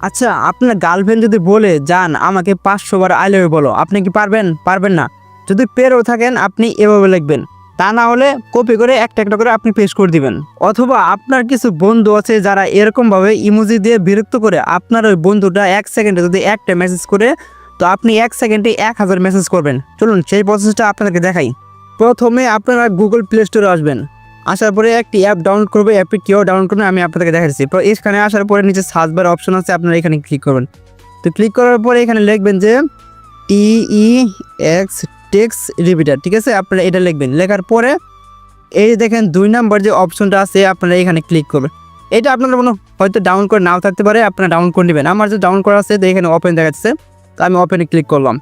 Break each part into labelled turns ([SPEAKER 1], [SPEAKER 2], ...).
[SPEAKER 1] আচ্ছা, আপনার গার্লফ্রেন্ড যদি বলে যান আমাকে 500 বার আই লাভ ইউ বলো, আপনি কি পারবেন? পারবেন না। যদি পেরেও থাকেন আপনি এভাবে লিখবেন, তা না হলে কপি করে একটা একটা করে আপনি পেস্ট করে দিবেন। অথবা আপনার কিছু বন্ধু আছে যারা এরকমভাবে ইমোজি দিয়ে বিরক্ত করে, আপনার ওই বন্ধুটা 1 সেকেন্ডে যদি একটা মেসেজ করে, তো আপনি 1 সেকেন্ডে 1000 মেসেজ করবেন। চলুন সেই প্রসেসটা আপনাদেরকে দেখাই। প্রথমে আপনারা গুগল প্লে স্টোরে আসবেন, আসার পরে একটি অ্যাপ ডাউনলোড করবে, অ্যাপটি কেউ ডাউনলোড করবে আমি আপনাদেরকে দেখাচ্ছি। তো এখানে আসার পরে নিচে সার্চ বার অপশন আছে, আপনারা এখানে ক্লিক করবেন। তো ক্লিক করার পরে এখানে লিখবেন যে TEX টেক্সট রিপিটার, ঠিক আছে, আপনারা এটা লিখবেন। লেখার পরে এই দেখেন 2 নাম্বার যে অপশনটা আছে আপনারা এখানে ক্লিক করবেন। এটা আপনারা হয়তো ডাউনলোড করে নাও থাকতে পারে, আপনারা ডাউনলোড করে নেবেন। আমার যে ডাউনলোড করা আছে তো এখানে ওপেন দেখাচ্ছে, তো আমি ওপেনে ক্লিক করলাম।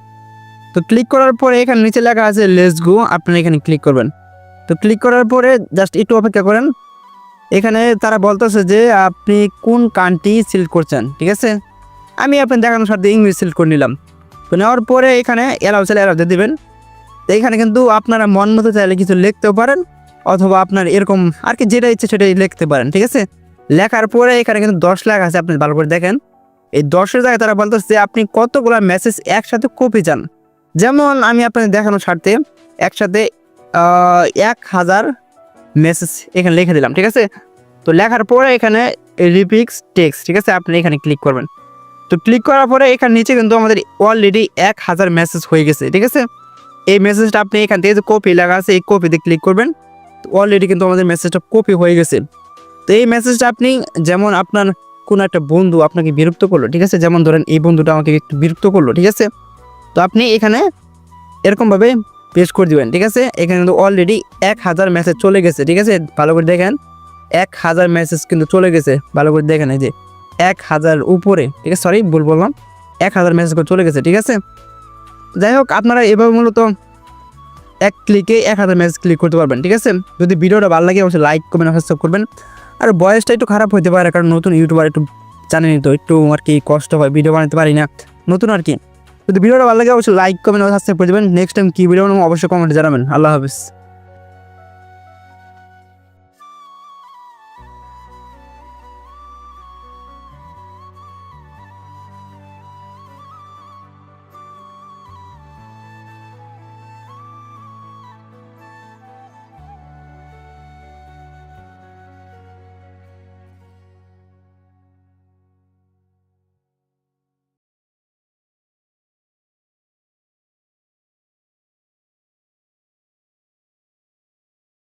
[SPEAKER 1] তো ক্লিক করার পরে এখানে নিচে লেখা আছে লেটস গো, আপনারা এখানে ক্লিক করবেন। তো ক্লিক করার পরে জাস্ট একটু অপেক্ষা করেন। এখানে তারা বলতেছে যে আপনি কোন কান্ট্রি সিলেক্ট করছেন, ঠিক আছে। আমি আপনার দেখানোর সাথে ইংলিশ সিলেক্ট করে নিলাম। তো নেওয়ার পরে এখানে এলাও চাইলে এলাও দিয়ে দেবেন। তো এখানে কিন্তু আপনারা মন মতো চাইলে কিছু লিখতেও পারেন, অথবা আপনার এরকম আর কি যেটা ইচ্ছে সেটাই লিখতে পারেন, ঠিক আছে। লেখার পরে এখানে কিন্তু 10 লেখা আছে, আপনি ভালো করে দেখেন। এই 10-এর জায়গায় তারা বলতেছে যে আপনি কতগুলো মেসেজ একসাথে কপি চান। যেমন আমি আপনাদের দেখানোর স্বার্থে একসাথে 1000 মেসেজ এখানে লিখে দিলাম, ঠিক আছে। তো লেখার পরে এখানে রিপিক্স টেক্সট, ঠিক আছে, আপনি এখানে ক্লিক করবেন। তো ক্লিক করার পরে এখানে নিচে কিন্তু আমাদের অলরেডি 1000 মেসেজ হয়ে গেছে, ঠিক আছে। এই মেসেজটা আপনি এখান থেকে যে কপি লেখা আছে এই কপিতে ক্লিক করবেন। তো অলরেডি কিন্তু আমাদের মেসেজটা কপি হয়ে গেছে। তো এই মেসেজটা আপনি যেমন আপনার কোনো একটা বন্ধু আপনাকে বিরক্ত করলো, ঠিক আছে, যেমন ধরেন এই বন্ধুটা আমাকে একটু বিরক্ত করলো, ঠিক আছে। তো আপনি এখানে এরকমভাবে পেস্ট করে দিবেন, ঠিক আছে। এখানে কিন্তু অলরেডি 1000 মেসেজ চলে গেছে, ঠিক আছে, ভালো করে দেখেন। 1000 মেসেজ কিন্তু চলে গেছে, ভালো করে দেখেন। এই যে 1000 উপরে, ঠিক আছে, সরি ভুল বললাম, 1000 মেসেজ করে চলে গেছে, ঠিক আছে। যাই হোক, আপনারা এভাবে মূলত এক ক্লিকে 1000 মেসেজ ক্লিক করতে পারবেন, ঠিক আছে। যদি ভিডিওটা ভালো লাগে অবশ্যই লাইক কমেন্ট সাবস্ক্রাইব করবেন। আর ভয়েসটা একটু খারাপ হতে পারে, কারণ নতুন ইউটিউবার একটু জানেনই তো, একটু আর কি কষ্ট হয়, ভিডিও বানাতে পারি না, নতুন আর কি। যদি ভিডিওটা ভালো লাগে অবশ্যই লাইক কমেন্ট সাবস্ক্রাইব করে দেবেন। নেক্সট টাইম কী ভিডিও বানাবো অবশ্যই কমেন্টে জানাবেন। আল্লাহ হাফেজ।